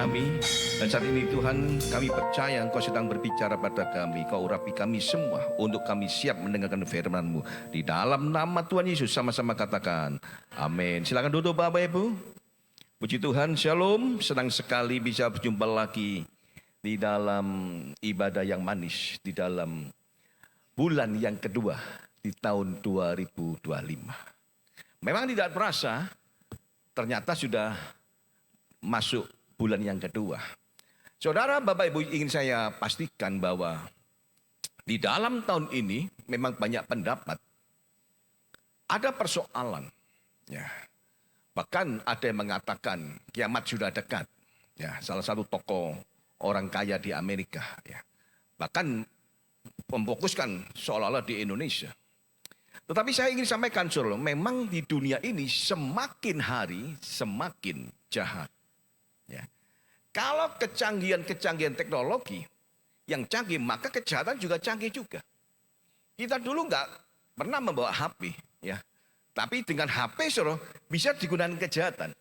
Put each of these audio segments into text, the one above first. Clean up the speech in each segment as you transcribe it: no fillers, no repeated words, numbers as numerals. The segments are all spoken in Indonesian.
kami. Dan saat ini Tuhan, kami percaya Engkau sedang berbicara pada kami. Kau urapi kami semua untuk kami siap mendengarkan firman-Mu. Di dalam nama Tuhan Yesus sama-sama katakan amin. Silakan duduk Bapak Ibu. Puji Tuhan, shalom. Senang sekali bisa berjumpa lagi di dalam ibadah yang manis, di dalam bulan yang kedua di tahun 2025. Memang tidak terasa, ternyata sudah masuk bulan yang kedua. Saudara, Bapak Ibu, ingin saya pastikan bahwa di dalam tahun ini memang banyak pendapat. Ada persoalan. Ya. Bahkan ada yang mengatakan kiamat sudah dekat. Ya, salah satu tokoh orang kaya di Amerika. Ya. Bahkan memfokuskan seolah-olah di Indonesia. Tetapi saya ingin sampaikan, saudara, memang di dunia ini semakin hari semakin jahat. Ya. Kalau kecanggihan teknologi yang canggih, maka kejahatan juga canggih juga. Kita dulu nggak pernah membawa HP, ya. Tapi dengan HP, saudara, bisa digunakan kejahatan.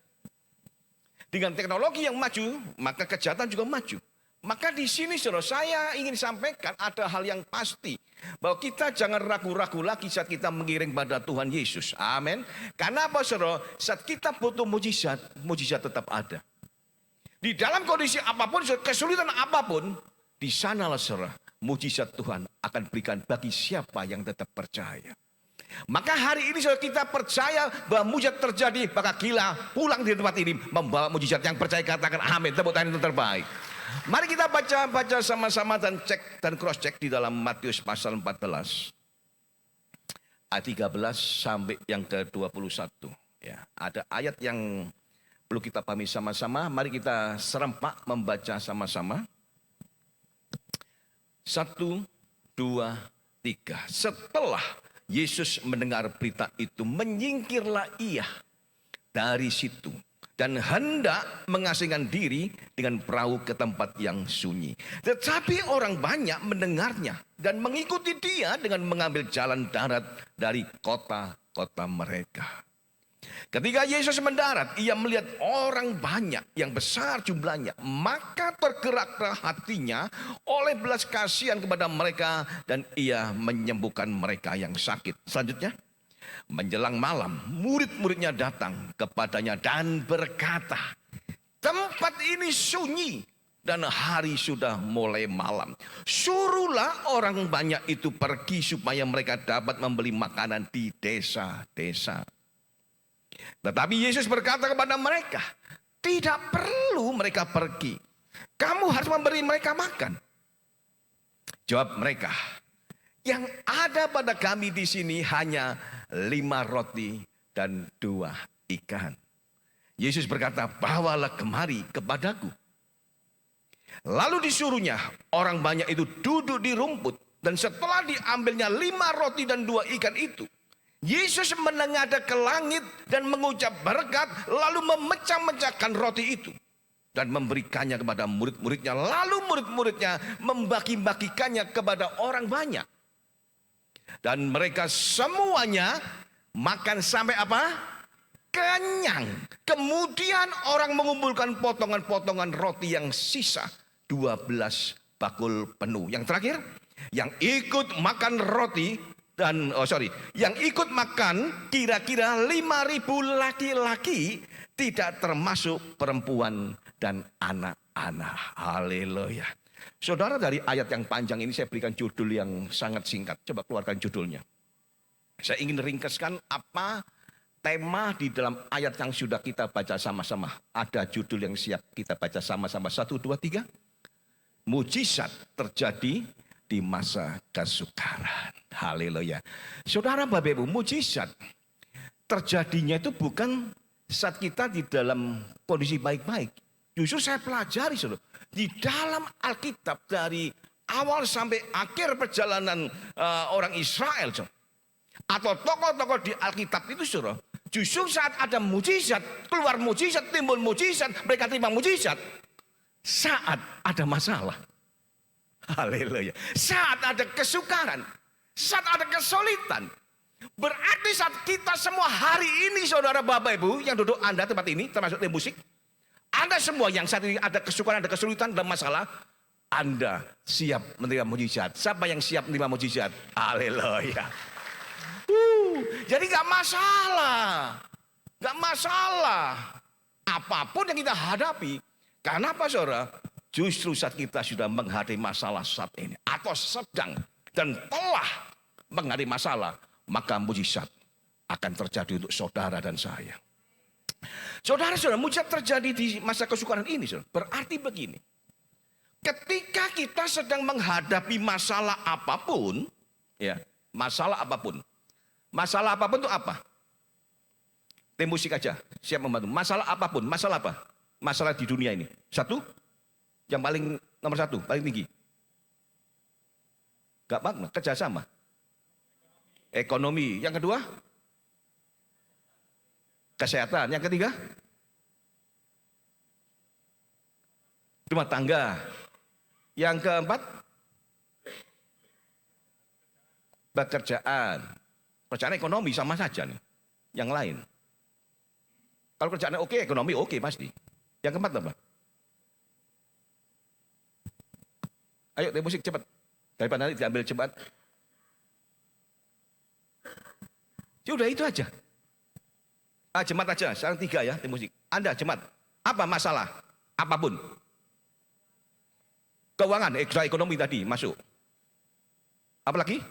Dengan teknologi yang maju, maka kejahatan juga maju. Maka di sini, saudara, saya ingin sampaikan ada hal yang pasti. Bahwa kita jangan ragu-ragu lagi saat kita mengiring pada Tuhan Yesus. Amin. Karena apa, saudara? Saat kita butuh mujizat, mujizat tetap ada. Di dalam kondisi apapun, kesulitan apapun, di sanalah, saudara, mujizat Tuhan akan berikan bagi siapa yang tetap percaya. Maka hari ini, saudara, kita percaya bahwa mujizat terjadi, maka kita pulang di tempat ini membawa mujizat. Yang percaya katakan amin. Tepuk tangan yang terbaik. Mari kita baca sama-sama dan cek dan cross check di dalam Matius pasal 14 ayat 13 sampai yang ke-21. Ya, ada ayat yang perlu kita pahami sama-sama. Mari kita serempak membaca sama-sama. 1, 2, 3. Setelah Yesus mendengar berita itu, menyingkirlah ia dari situ dan hendak mengasingkan diri dengan perahu ke tempat yang sunyi. Tetapi orang banyak mendengarnya dan mengikuti dia dengan mengambil jalan darat dari kota-kota mereka. Ketika Yesus mendarat, ia melihat orang banyak yang besar jumlahnya. Maka tergeraklah hatinya oleh belas kasihan kepada mereka dan ia menyembuhkan mereka yang sakit. Selanjutnya, menjelang malam, murid-muridnya datang kepadanya dan berkata, tempat ini sunyi dan hari sudah mulai malam. Suruhlah orang banyak itu pergi supaya mereka dapat membeli makanan di desa-desa. Tetapi Yesus berkata kepada mereka, tidak perlu mereka pergi. Kamu harus memberi mereka makan. Jawab mereka, yang ada pada kami di sini hanya 5 roti dan 2 ikan. Yesus berkata, bawalah kemari kepadaku. Lalu disuruhnya orang banyak itu duduk di rumput. Dan setelah diambilnya 5 roti dan 2 ikan itu, Yesus menengadah ke langit dan mengucap berkat, lalu memecah-mecahkan roti itu dan memberikannya kepada murid-muridnya. Lalu murid-muridnya membagi-bagikannya kepada orang banyak. Dan mereka semuanya makan sampai apa? Kenyang. Kemudian orang mengumpulkan potongan-potongan roti yang sisa, 12 bakul penuh. Yang terakhir, yang ikut makan roti yang ikut makan kira-kira 5.000 laki-laki, tidak termasuk perempuan dan anak-anak. Haleluya. Saudara, dari ayat yang panjang ini saya berikan judul yang sangat singkat. Coba keluarkan judulnya. Saya ingin ringkaskan apa tema di dalam ayat yang sudah kita baca sama-sama. Ada judul yang siap kita baca sama-sama. 1, 2, 3. Mujizat terjadi di masa kesukaran. Haleluya. Saudara, Bapak Ibu, mujizat terjadinya itu bukan saat kita di dalam kondisi baik-baik. Justru saya pelajari, saudara, di dalam Alkitab dari awal sampai akhir perjalanan orang Israel, saudara, atau tokoh-tokoh di Alkitab itu, saudara, justru saat ada mujizat, keluar mujizat, timbul mujizat, mereka terima mujizat saat ada masalah. Haleluya. Saat ada kesukaran, saat ada kesulitan. Berarti saat kita semua hari ini, saudara, Bapak Ibu yang duduk Anda tempat ini, termasuk tim musik, Anda semua yang saat ini ada kesukaran, ada kesulitan, ada masalah, Anda siap menerima mujizat. Siapa yang siap menerima mujizat? Haleluya. Jadi gak masalah. Gak masalah. Apapun yang kita hadapi. Karena apa saudara? Justru saat kita sudah menghadapi masalah saat ini. Atau sedang dan telah menghadapi masalah. Maka mujizat akan terjadi untuk saudara dan saya. Saudara-saudara, mujizat terjadi di masa kesukaran ini. Saudara. Berarti begini. Ketika kita sedang menghadapi masalah apapun. Ya, masalah apapun. Masalah apapun itu apa? Tim musik aja, siap membantu. Masalah apapun, masalah apa? Masalah di dunia ini. Satu, yang paling nomor satu, paling tinggi. Gak makna, kerjasama. Ekonomi. Yang kedua, kesehatan. Yang ketiga, rumah tangga. Yang keempat, pekerjaan. Pekerjaan ekonomi sama saja nih. Yang lain. Kalau kerjaannya oke, ekonomi oke pasti. Yang keempat apa? Ayo tim musik cepat. Daripada nanti diambil cepat. Ya udah itu aja. Jemaat aja, sekarang 3 ya tim musik. Anda jemaat, apa masalah? Apapun. Keuangan, ekonomi tadi masuk. Apalagi?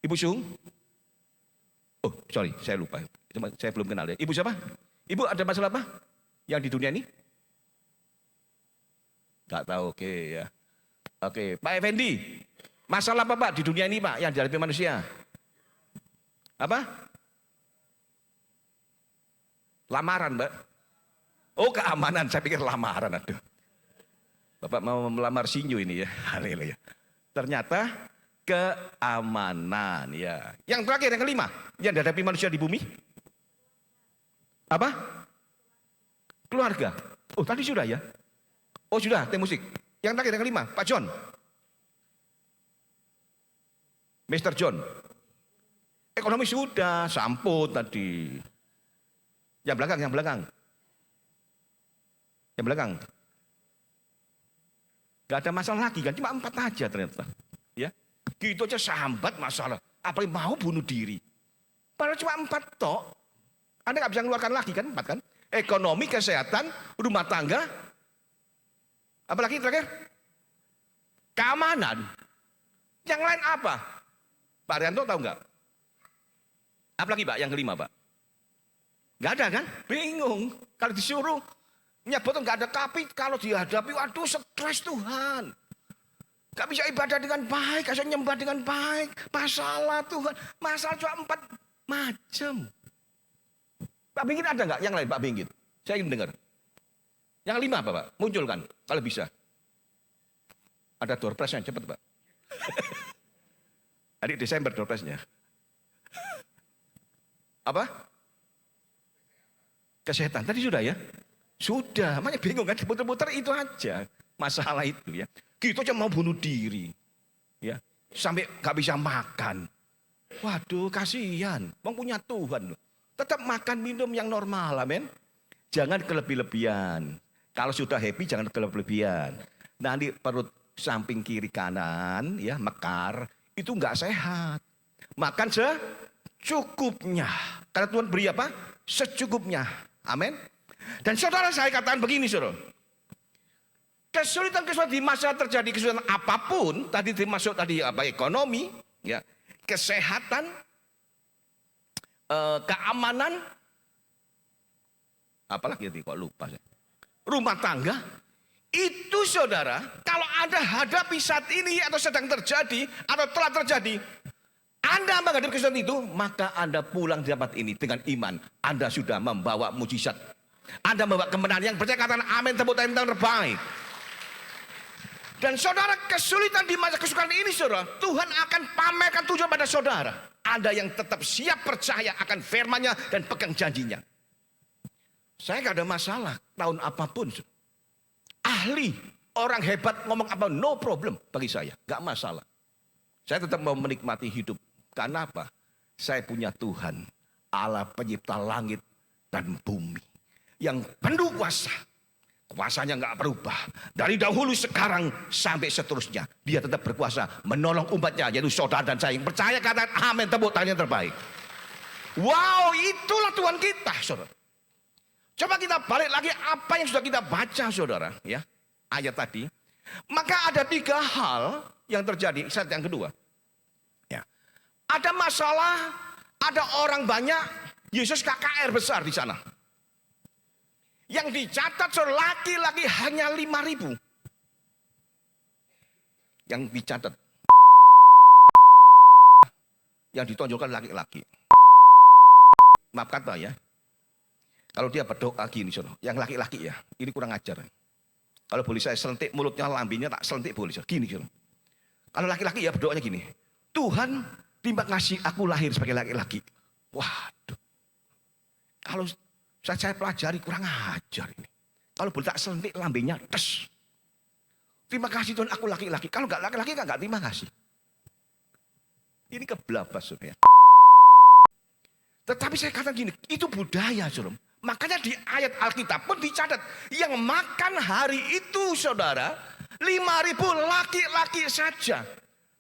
Ibu Sung? Oh sorry, saya lupa. Saya belum kenal ya. Ibu siapa? Ibu ada masalah apa? Yang di dunia ini? Gak tahu, oke ya. Oke, Pak Effendi. Masalah apa Pak di dunia ini Pak yang dihadapi manusia? Apa? Lamaran Mbak. Oh keamanan, saya pikir lamaran. Aduh. Bapak mau melamar Sinyo ini ya. Haleluya. Ternyata keamanan ya. Yang terakhir yang kelima yang dihadapi manusia di bumi. Apa? Keluarga. Oh tadi sudah ya. Oh sudah, tim musik. Yang terakhir yang kelima, Pak John. Mr. John. Ekonomi sudah, samput tadi. Yang belakang, yang belakang. Yang belakang. Gak ada masalah lagi kan, cuma 4 aja ternyata. Ya, gitu aja sambat masalah. Apalagi mau bunuh diri. Padahal cuma 4 tok. Anda gak bisa mengeluarkan lagi kan, 4 kan. Ekonomi, kesehatan, rumah tangga. Apalagi terakhir? Keamanan. Yang lain apa? Pak Rianto tahu nggak? Apalagi Pak, yang kelima Pak? Nggak ada kan? Bingung. Kalau disuruh nyebut nggak ada, tapi kalau dihadapi, waduh stres Tuhan. Gak bisa ibadah dengan baik, gak bisa nyembah dengan baik. Masalah Tuhan, masalah cuma 4 macam. Pak Binggit ada nggak yang lain Pak Binggit? Saya ingin dengar. Yang 5 apa Pak? Munculkan kalau bisa. Ada door prize-nya, cepat Pak. Adik Desember door prize-nya. Apa? Kesehatan, tadi sudah ya? Sudah, makanya bingung kan, putar-putar itu aja. Masalah itu ya. Gitu aja mau bunuh diri. Ya, sampai gak bisa makan. Waduh, kasihan. Mau punya Tuhan. Tetap makan minum yang normal, amin. Jangan kelebih-lebihan. Kalau sudah happy jangan kelebih-lebihan. Nanti perut samping kiri kanan ya mekar, itu enggak sehat. Makan secukupnya. Karena Tuhan beri apa? Secukupnya. Amin. Dan saudara saya katakan begini saudara. Kesulitan-kesulitan di masa terjadi kesulitan apapun, tadi termasuk tadi apa ekonomi, ya, kesehatan, keamanan, apalagi tadi kok lupa saya. Rumah tangga, itu saudara, kalau Anda hadapi saat ini atau sedang terjadi atau telah terjadi, Anda menghadapi kesulitan itu, maka Anda pulang di tempat ini dengan iman. Anda sudah membawa mujizat. Anda membawa kemenangan. Yang percaya katakan amin, tepuk tangan yang terbaik. Dan saudara, kesulitan di masa kesukaran ini saudara, Tuhan akan pamerkan tujuan pada saudara. Anda yang tetap siap percaya akan firman-Nya dan pegang janjinya. Saya gak ada masalah tahun apapun. Ahli, orang hebat ngomong apa, no problem bagi saya. Gak masalah. Saya tetap mau menikmati hidup. Karena apa? Saya punya Tuhan, Allah pencipta langit dan bumi. yang penuh kuasa. Kuasanya nggak berubah. Dari dahulu, sekarang, sampai seterusnya. Dia tetap berkuasa menolong umatnya, yaitu saudara dan saya. Yang percaya katakan amin, tepuk tangan yang terbaik. Wow, itulah Tuhan kita, saudara. Coba kita balik lagi apa yang sudah kita baca, saudara. Ya, ayat tadi. Maka ada 3 hal yang terjadi. Saat yang kedua. Ya. Ada masalah, ada orang banyak. Yesus KKR besar di sana. Yang dicatat laki-laki hanya 5.000. Yang dicatat. Yang ditonjolkan laki-laki. Maaf kata ya. Kalau dia berdoa gini, saudara. Yang laki-laki ya. Ini kurang ajar. Kalau boleh saya selentik mulutnya, lambinya tak selentik boleh. Saudara. Gini, saudara. Kalau laki-laki ya berdoanya gini. Tuhan, terima kasih aku lahir sebagai laki-laki. Waduh. Kalau saya pelajari kurang ajar ini. Kalau boleh tak selentik lambenya, tes. Terima kasih Tuhan aku laki-laki. Kalau nggak laki-laki nggak terima kasih. Ini kebelabas, saudara. Tetapi saya katakan gini, itu budaya, saudara. Makanya di ayat Alkitab pun dicatat, yang makan hari itu, saudara, 5.000 laki-laki saja.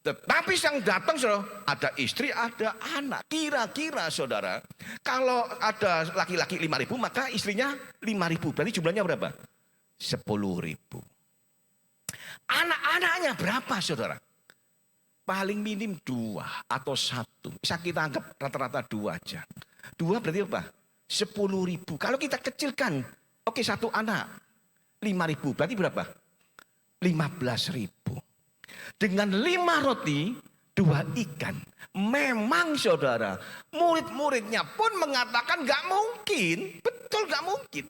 Tetapi yang datang, saudara, ada istri, ada anak. Kira-kira, saudara, kalau ada laki-laki 5.000, maka istrinya 5.000. Berarti jumlahnya berapa? 10.000. Anak-anaknya berapa, saudara? Paling minim 2 atau 1. Bisa kita anggap rata-rata 2 aja. 2 berarti apa? 10.000. Kalau kita kecilkan, oke, 1 anak 5.000. Berarti berapa? 15.000. Dengan 5 roti, 2 ikan. Memang, saudara, murid-muridnya pun mengatakan gak mungkin. Betul gak mungkin.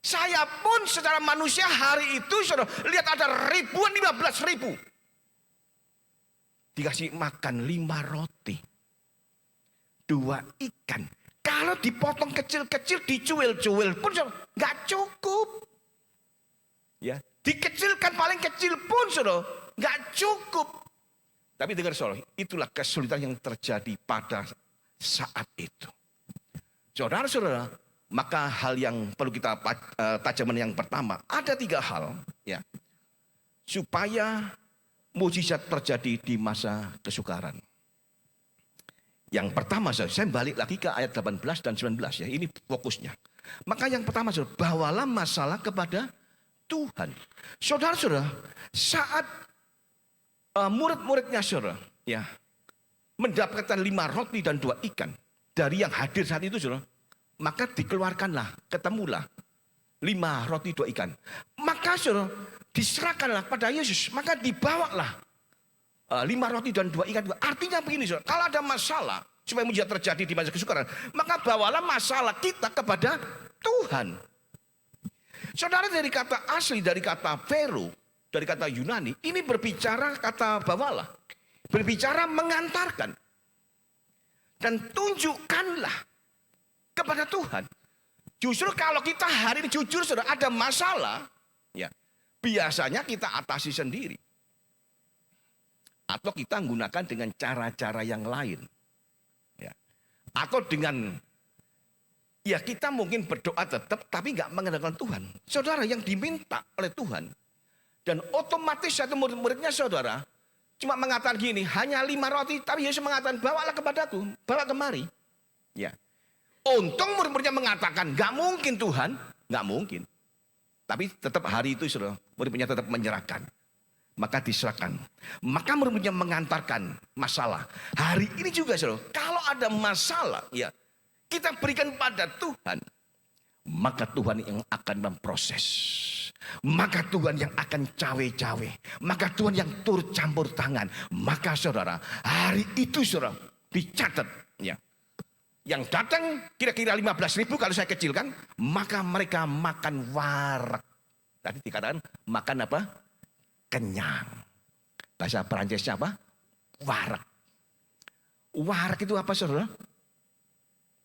Saya pun secara manusia hari itu, saudara, lihat ada ribuan, 15.000. Dikasih makan 5 roti. 2 ikan. Kalau dipotong kecil-kecil, dicuil-cuil pun gak cukup. Ya, dikecilkan paling kecil pun, saudara, gak cukup. Tapi dengar, saudara, itulah kesulitan yang terjadi pada saat itu. Saudara-saudara, maka hal yang perlu kita tajaman yang pertama, ada 3 hal, ya, supaya mujizat terjadi di masa kesukaran. Yang pertama, saya balik lagi ke ayat 18 dan 19 ya, ini fokusnya. Maka yang pertama, saudara, bawalah masalah kepada Tuhan. Saudara-saudara, saat murid-muridnya, saudara, ya, mendapatkan 5 roti dan 2 ikan dari yang hadir saat itu, saudara, maka dikeluarkanlah, ketemulah 5 roti 2 ikan. Maka, saudara, diserahkanlah pada Yesus, maka dibawalah 5 roti dan 2 ikan. Artinya begini, saudara, kalau ada masalah supaya mujizat terjadi di masa kesukaran, maka bawalah masalah kita kepada Tuhan. Saudara, dari kata asli, dari kata vero, dari kata Yunani, ini berbicara kata bawalah, berbicara mengantarkan. Dan tunjukkanlah kepada Tuhan. Justru kalau kita hari ini jujur, saudara, ada masalah, ya, biasanya kita atasi sendiri. Atau kita menggunakan dengan cara-cara yang lain. Ya. Atau dengan, ya, kita mungkin berdoa tetap, tapi nggak mengandalkan Tuhan. Saudara, yang diminta oleh Tuhan, dan otomatis satu murid-muridnya, saudara, cuma mengatakan gini, hanya 5 roti, tapi Yesus mengatakan, bawalah kepadaku, bawa kemari. Ya. Untung murid-muridnya mengatakan, nggak mungkin Tuhan, nggak mungkin. Tapi tetap hari itu, saudara, murid-muridnya tetap menyerahkan. Maka diserahkan. Maka murid-muridnya mengantarkan masalah. Hari ini juga, saudara, kalau ada masalah, ya, kita berikan pada Tuhan, maka Tuhan yang akan memproses. Maka Tuhan yang akan cawe-cawe. Maka Tuhan yang turut campur tangan. Maka, saudara, hari itu, saudara, dicatat, ya, yang datang kira-kira 15.000 kalau saya kecilkan, maka mereka makan warak. Tadi dikatakan makan apa? Kenyang. Bahasa Perancisnya apa? Warak. Warak itu apa, saudara?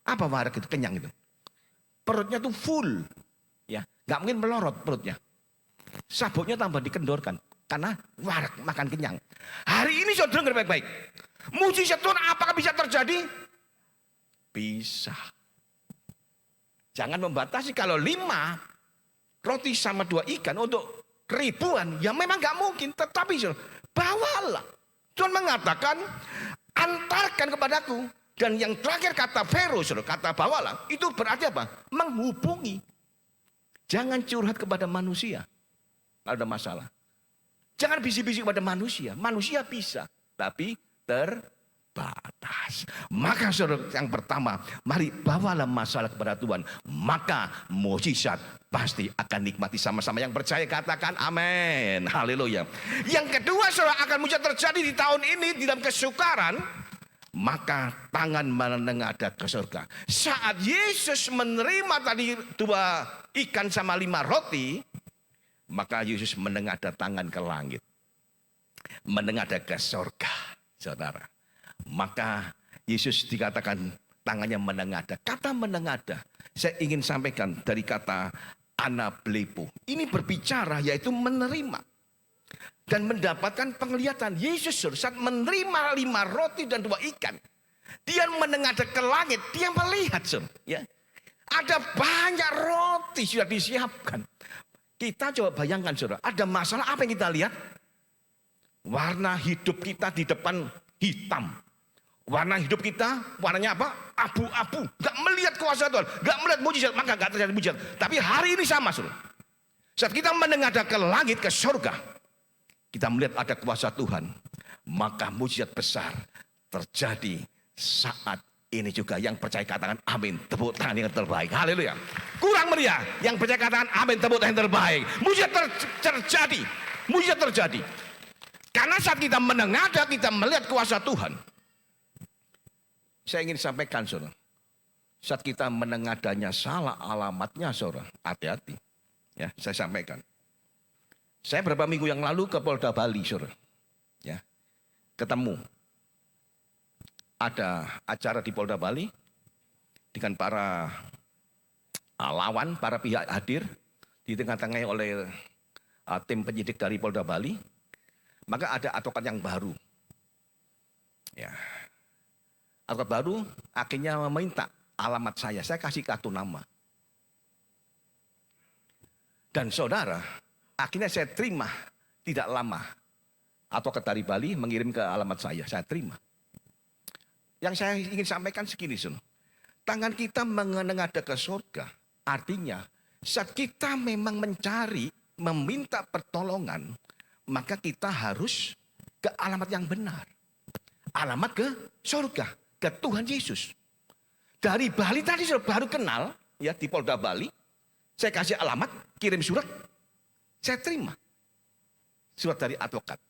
Apa warak itu? Kenyang itu. Perutnya tuh full. Ya, nggak mungkin melorot perutnya. Sabuknya tambah dikendorkan. Karena warak, makan kenyang. Hari ini, saudara, dengar baik-baik. Mujizat Tuhan apakah bisa terjadi? Bisa. Jangan membatasi kalau 5 roti sama 2 ikan untuk ribuan, ya memang nggak mungkin. Tetapi bawalah. Tuhan mengatakan, antarkan kepadaku. Dan yang terakhir kata Fero, kata bawalah, itu berarti apa? Menghubungi. Jangan curhat kepada manusia kalau ada masalah. Jangan bisik-bisik kepada manusia. Manusia bisa, tapi terbatas. Maka saudara, yang pertama, mari bawalah masalah kepada Tuhan. Maka mukjizat pasti akan nikmati sama-sama. Yang percaya katakan amin. Haleluya. Yang kedua, saudara, akan mukjizat terjadi di tahun ini di dalam kesukaran. Maka tangan menengadah ke surga. Saat Yesus menerima tadi 2 ikan sama 5 roti, maka Yesus menengadah tangan ke langit, menengadah ke surga, saudara. Maka Yesus dikatakan tangannya menengadah. Kata menengadah, saya ingin sampaikan dari kata anablepo. Ini berbicara yaitu menerima dan mendapatkan penglihatan. Yesus saat menerima 5 roti dan 2 ikan, dia menengadah ke langit, dia melihat, ya, ada banyak roti sudah disiapkan. Kita coba bayangkan, saudara, ada masalah apa yang kita lihat? Warna hidup kita di depan hitam. Warna hidup kita warnanya apa? Abu-abu. Gak melihat kuasa Tuhan, gak melihat mujizat, maka gak terjadi mujizat. Tapi hari ini sama, saudara. Saat kita menengadah ke langit, ke surga, kita melihat ada kuasa Tuhan, maka mujizat besar terjadi saat ini juga. Yang percaya katakan amin, tepuk tangan yang terbaik. Haleluya. Kurang meriah. Yang percaya katakan amin, tepuk tangan yang terbaik. Mujizat terjadi. Mujizat terjadi. Karena saat kita menengadah, kita melihat kuasa Tuhan. Saya ingin sampaikan, saudara, saat kita menengadahnya salah alamatnya, saudara, hati-hati. Ya, saya sampaikan. Saya beberapa minggu yang lalu ke Polda Bali, saudara. Ya, ketemu. Ada acara di Polda Bali dengan para lawan, para pihak hadir, di tengah-tengahnya oleh tim penyidik dari Polda Bali. Maka ada advokat yang baru. Ya, advokat baru akhirnya meminta alamat saya kasih kartu nama. Dan saudara, akhirnya saya terima tidak lama. Advokat dari Bali mengirim ke alamat saya terima. Yang saya ingin sampaikan segini, saudara. Tangan kita menengadah ke surga. Artinya, saat kita memang mencari, meminta pertolongan, maka kita harus ke alamat yang benar. Alamat ke surga, ke Tuhan Yesus. Dari Bali tadi sudah baru kenal, ya, di Polda Bali. Saya kasih alamat, kirim surat, saya terima. Surat dari advokat.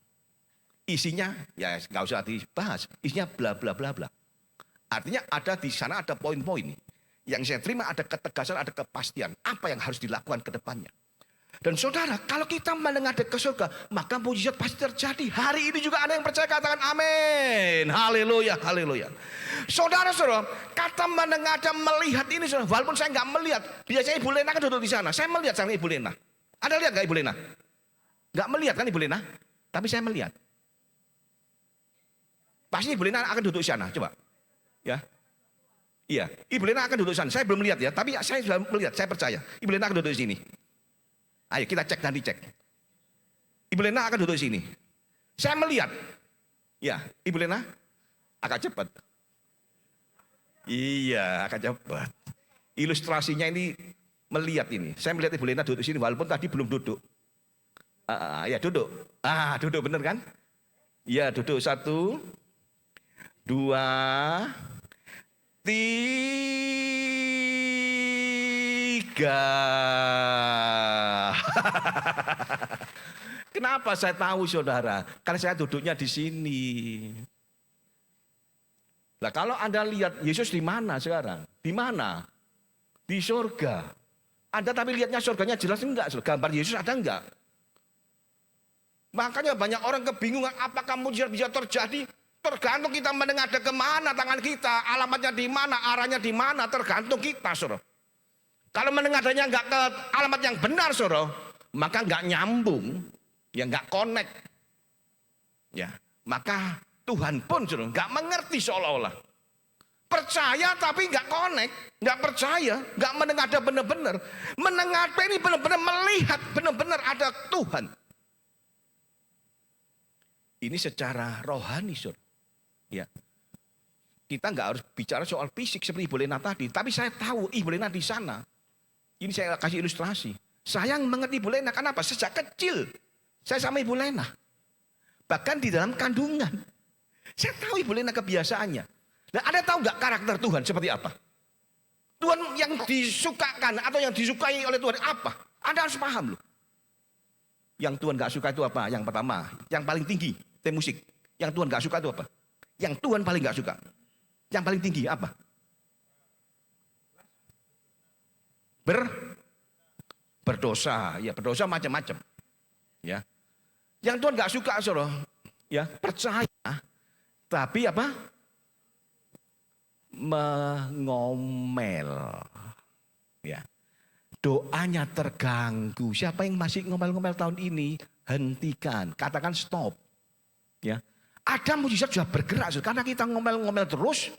Isinya, ya nggak usah dibahas, isinya bla bla bla bla. Artinya ada di sana ada poin-poin. Yang saya terima ada ketegasan, ada kepastian. Apa yang harus dilakukan ke depannya. Dan saudara, kalau kita menengadah ke surga, maka mujizat pasti terjadi. Hari ini juga ada yang percaya katakan amin. Haleluya, haleluya. Saudara-saudara, kata menengadah melihat ini, saudara, walaupun saya nggak melihat. Biasanya Ibu Lena kan duduk di sana. Saya melihat sama Ibu Lena. Ada lihat nggak Ibu Lena? Nggak melihat kan Ibu Lena? Tapi saya melihat. Pasti Ibu Lena akan duduk di sana. Coba. Ya, iya, Ibu Lena akan duduk di sana. Saya belum melihat ya, tapi saya sudah melihat, saya percaya. Ibu Lena akan duduk di sini. Ayo kita cek dan dicek. Ibu Lena akan duduk di sini. Saya melihat. Ya, Ibu Lena akan cepat. Iya, akan cepat. Ilustrasinya ini melihat ini. Saya melihat Ibu Lena duduk di sini walaupun tadi belum duduk. Ya duduk. Duduk bener kan? Ya duduk 1, 2, 3. Kenapa saya tahu, saudara? Karena saya duduknya di sini. Nah, kalau Anda lihat Yesus di mana sekarang? Di mana? Di surga. Anda tapi lihatnya surganya jelas enggak? Gambar Yesus ada enggak? Makanya banyak orang kebingungan apakah mujizat bisa terjadi? Tergantung kita menengadah kemana tangan kita, alamatnya di mana, arahnya di mana, tergantung kita, saudara. Kalau menengadahnya nggak ke alamat yang benar, saudara, maka nggak nyambung, ya nggak connect, ya. Maka Tuhan pun, saudara, nggak mengerti seolah-olah. Percaya tapi nggak connect, nggak percaya, nggak menengada benar-benar. Menengada ini benar-benar melihat benar-benar ada Tuhan. Ini secara rohani, Sur. Ya. Kita nggak harus bicara soal fisik seperti Ibu Lena tadi, tapi saya tahu Ibu Lena di sana. Ini saya kasih ilustrasi. Saya mengerti Ibu Lena, kenapa? Sejak kecil saya sama Ibu Lena. Bahkan di dalam kandungan. Saya tahu Ibu Lena kebiasaannya. Nah, Anda tahu nggak karakter Tuhan seperti apa? Tuhan yang disukakan atau yang disukai oleh Tuhan apa? Anda harus paham loh. Yang Tuhan nggak suka itu apa? Yang pertama, yang paling tinggi, tim musik. Yang Tuhan nggak suka itu apa? Yang Tuhan paling nggak suka. Yang paling tinggi apa? Berdosa. Ya, berdosa macam-macam. Ya. Yang Tuhan nggak suka, Saudara, ya, percaya, tapi apa? Mengomel, ya, doanya terganggu. Siapa yang masih ngomel-ngomel tahun ini, hentikan, katakan stop, ya. Ada mujizat sudah bergerak, karena kita ngomel-ngomel terus,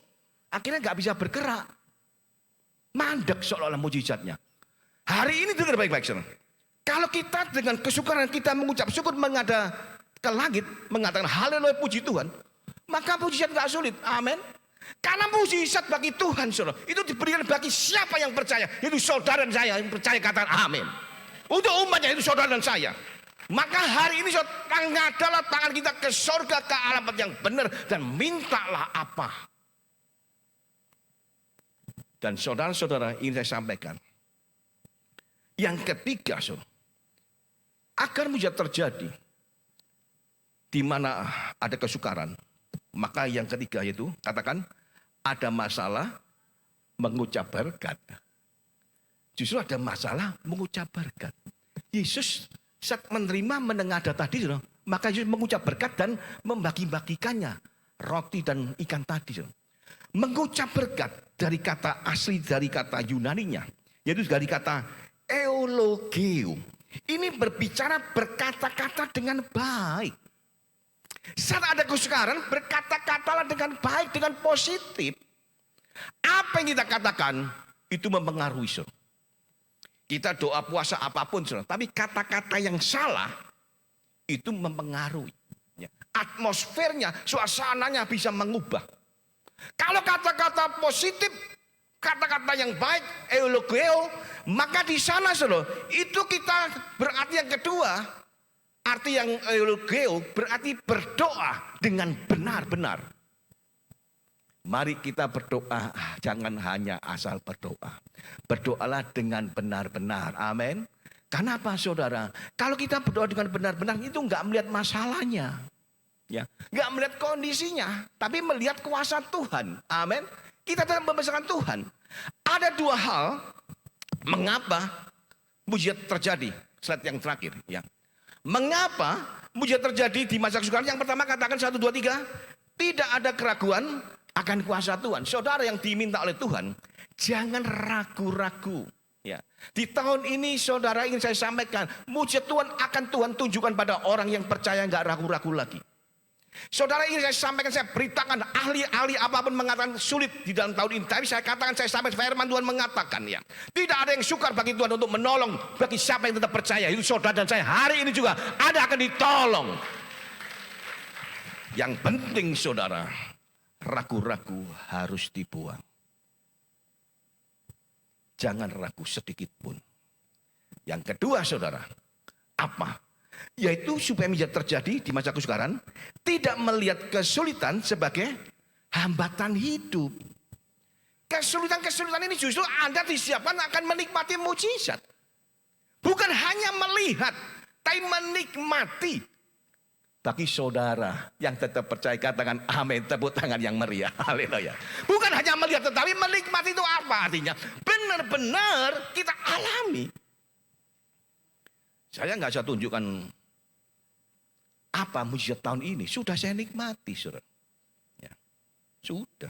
akhirnya nggak bisa bergerak, mandek seolah-olah mujizatnya. Hari ini dengar baik-baik, saudara. Kalau kita dengan kesukaran kita mengucap syukur, mengada ke langit, mengatakan haleluya puji Tuhan, maka mujizat nggak sulit, amin. Karena mujizat bagi Tuhan, saudara, itu diberikan bagi siapa yang percaya. Itu saudara dan saya yang percaya, katakan amin. Untuk umatnya itu saudara dan saya. Maka hari ini saudara, adalah tangan kita ke surga, ke alamat yang benar, dan mintalah apa. Dan saudara-saudara, ini saya sampaikan. Yang ketiga, saudara, agar mujizat terjadi di mana ada kesukaran, maka yang ketiga yaitu, katakan, ada masalah mengucap berkat. Justru ada masalah mengucap berkat. Yesus saat menerima menengadah tadi, maka Yesus mengucap berkat dan membagi-bagikannya. Roti dan ikan tadi. Mengucap berkat dari kata asli, dari kata Yunaninya, yaitu dari kata eulogeo. Ini berbicara berkata-kata dengan baik. Saat ada kesukaran, berkata-katalah dengan baik, dengan positif. Apa yang kita katakan itu mempengaruhi, saudara. Kita doa puasa apapun, saudara, tapi kata-kata yang salah itu mempengaruhi. Atmosfernya, suasananya bisa mengubah. Kalau kata-kata positif, kata-kata yang baik, eulogeo, maka di sana, saudara, itu kita berarti yang kedua. Arti yang eulogeo berarti berdoa dengan benar-benar. Mari kita berdoa, jangan hanya asal berdoa. Berdoalah dengan benar-benar, amin. Kenapa, saudara? Kalau kita berdoa dengan benar-benar, itu enggak melihat masalahnya, ya, enggak melihat kondisinya, tapi melihat kuasa Tuhan, amin. Kita dalam membesarkan Tuhan. Ada dua hal mengapa mujizat terjadi. Slide yang terakhir, ya. Mengapa mujizat terjadi di masa kesukaran? Yang pertama, katakan 1, 2, 3. Tidak ada keraguan akan kuasa Tuhan. Saudara yang diminta oleh Tuhan, jangan ragu-ragu. Ya. Di tahun ini saudara ingin saya sampaikan, mujizat Tuhan akan Tuhan tunjukkan pada orang yang percaya, nggak ragu-ragu lagi. Saudara ingin saya sampaikan, saya beritakan, ahli-ahli apapun mengatakan sulit di dalam tahun ini. Tapi saya katakan, saya sampai firman Tuhan mengatakan, ya, tidak ada yang sukar bagi Tuhan untuk menolong bagi siapa yang tetap percaya. Itu saudara dan saya hari ini juga ada akan ditolong. Yang penting, saudara, ragu-ragu harus dibuang. Jangan ragu sedikit pun. Yang kedua, saudara, apa? Yaitu supaya mujizat terjadi di masa kesukaran, tidak melihat kesulitan sebagai hambatan hidup. Kesulitan-kesulitan ini justru Anda disiapkan akan menikmati mujizat. Bukan hanya melihat, tapi menikmati. Bagi saudara yang tetap percaya, katakan amin, tepuk tangan yang meriah, haleluya. Bukan hanya melihat, tetapi menikmati. Itu apa artinya? Benar-benar kita alami. Saya nggak bisa tunjukkan apa mujizat tahun ini. Sudah saya nikmati, saudara. Ya, sudah.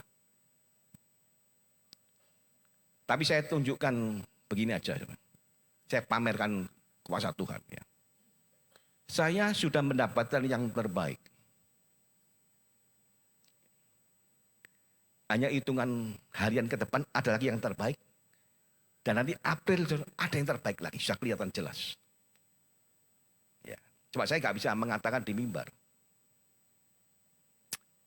Tapi saya tunjukkan begini aja, saudara. Saya pamerkan kuasa Tuhan. Ya. Saya sudah mendapatkan yang terbaik. hanya hitungan harian ke depan ada lagi yang terbaik. Dan nanti April ada yang terbaik lagi, sudah kelihatan jelas. Ya, coba saya nggak bisa mengatakan di mimbar.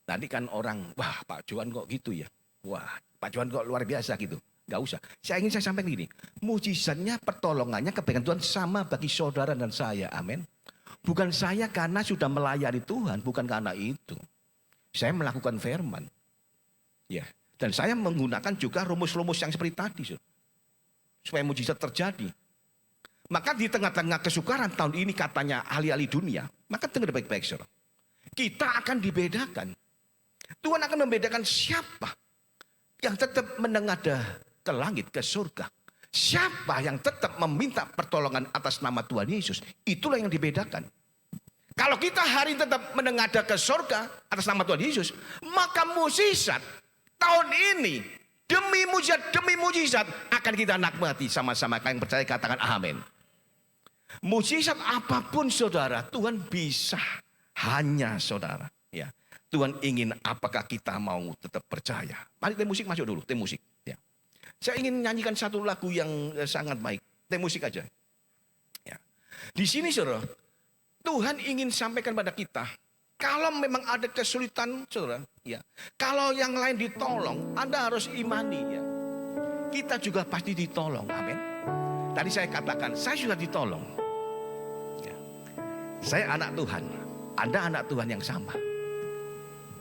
Nanti kan orang, wah Pak Johan kok gitu ya. Wah Pak Johan kok luar biasa gitu. Nggak usah. Saya sampaikan gini, mujizatnya, pertolongannya, kebaikan Tuhan sama bagi saudara dan saya. Amin. Bukan saya karena sudah melayani Tuhan, bukan karena itu. Saya melakukan firman. Ya, dan saya menggunakan juga rumus-rumus yang seperti tadi, supaya mujizat terjadi. Maka di tengah-tengah kesukaran tahun ini katanya ahli-ahli dunia, maka dengar baik-baik, saudara. Kita akan dibedakan. Tuhan akan membedakan siapa yang tetap menengadah ke langit, ke surga. Siapa yang tetap meminta pertolongan atas nama Tuhan Yesus. Itulah yang dibedakan. Kalau kita hari ini tetap menengadah ke surga atas nama Tuhan Yesus, maka mukjizat tahun ini demi mujizat akan kita nikmati sama-sama. Yang percaya katakan amin. Mujizat apapun saudara, Tuhan bisa. Hanya saudara, ya. Tuhan ingin apakah kita mau tetap percaya. Mari tim musik masuk dulu, tim musik. Ya. Saya ingin nyanyikan satu lagu yang sangat baik. Tim musik aja. Ya. Di sini saudara, Tuhan ingin sampaikan pada kita, kalau memang ada kesulitan saudara, ya. Kalau yang lain ditolong, Anda harus imani ya. Kita juga pasti ditolong, amin. Tadi saya katakan, saya sudah ditolong. Ya. Saya anak Tuhan, Anda anak Tuhan yang sama.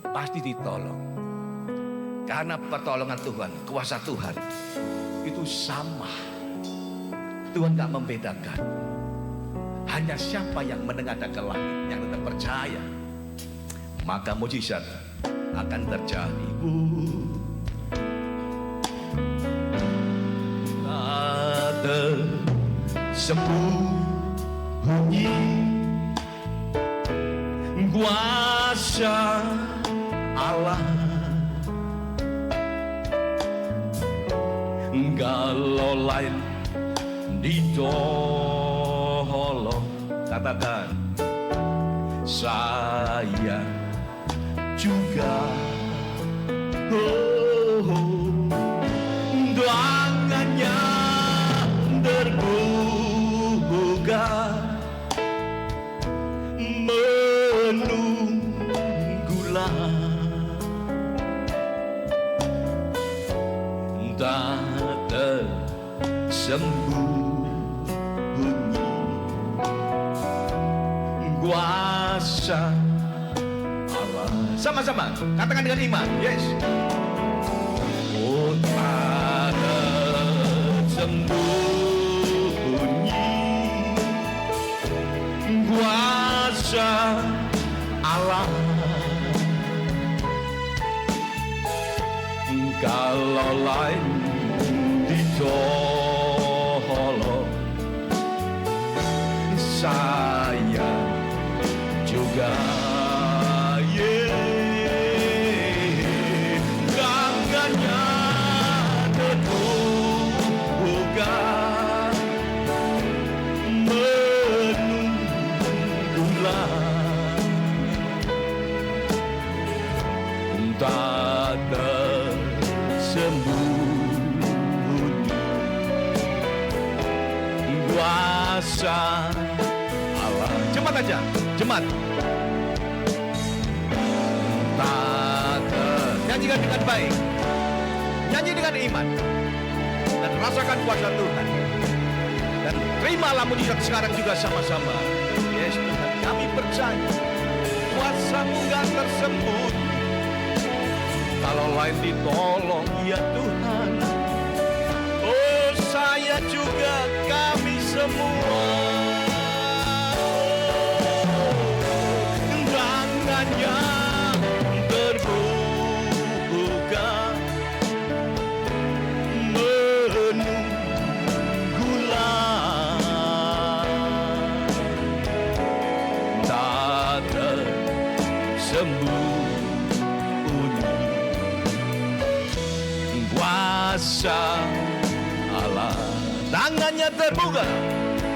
Pasti ditolong. Karena pertolongan Tuhan, kuasa Tuhan itu sama. Tuhan gak membedakan. Hanya siapa yang menengadah ke langit, yang tetap percaya, maka mujizat akan terjadi. Ada sembunyi kuasa Allah, kalau lain ditolong, katakan saya juga tangannya terbuka menunggulah tak tersembunyi kuasa Allah. Sama-sama katakan dengan iman. Yes. Oh, tak tersembunyi kuasa Allah, kalau lain ditolong, saya juga. Tangannya terbuka menunggulah tak tersembunyi kuasa Allah. Cepat aja, cepat. Nyanyikan dengan baik, nyanyi dengan iman, dan rasakan kuasa Tuhan. Dan terimalah mujizat sekarang juga sama-sama. Yes Tuhan, kami percaya kuasa-Mu gak tersembunyi. Kalau lain ditolong, ya Tuhan. Oh, saya juga, kami semua. Tangannya terbuka menunggulah tak tersembunyi kuasa Allah. Tangannya terbuka.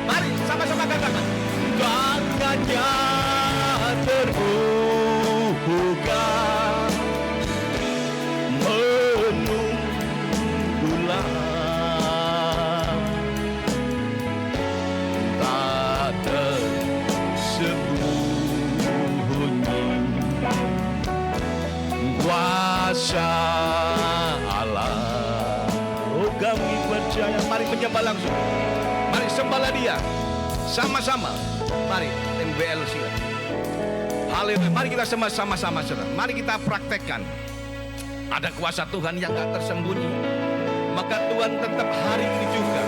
Mari sama-sama katakan. Tangannya terbuka kami percaya. Mari menyembah langsung. Mari sembahlah Dia sama-sama. Mari MBL silakan. Haleluya. Mari kita sembah sama-sama, saudara. Mari kita praktekkan. Ada kuasa Tuhan yang gak tersembunyi. Maka Tuhan tetap hari ini juga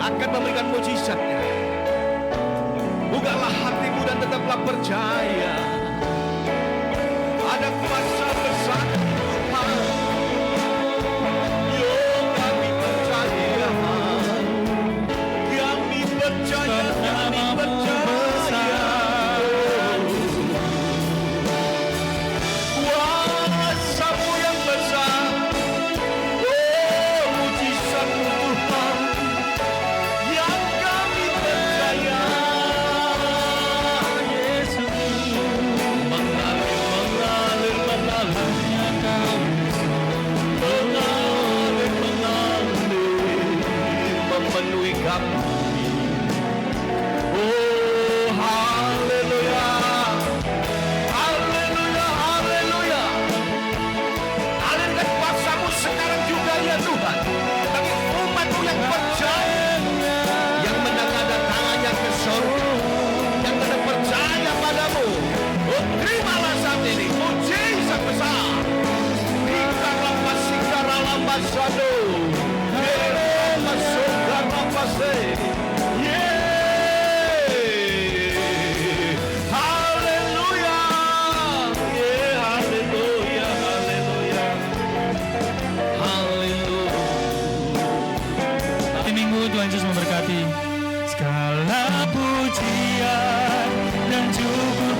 akan memberikan mujizatnya. Bukalah hatimu dan tetaplah percaya. Ada kuasa besar Tuhan. Yo, kami percaya. Kami percaya, kami percaya. Kuasa-Mu yang besar. Oh, mujizat-Mu Tuhan. Yang kami percaya. Memenuhi kami. Oh, haleluya. Haleluya, haleluya. Alirkan kuasa-Mu sekarang juga ya Tuhan. Bagi umat-Mu yang percaya, yang menangada tangannya ke surga, yang tidak percaya padamu. Oh, terimalah saat ini mujizat besar. Sado, haleluya, haleluya, haleluya, haleluya. Hari Minggu Tuhan Yesus memberkati. Segala pujian dan syukur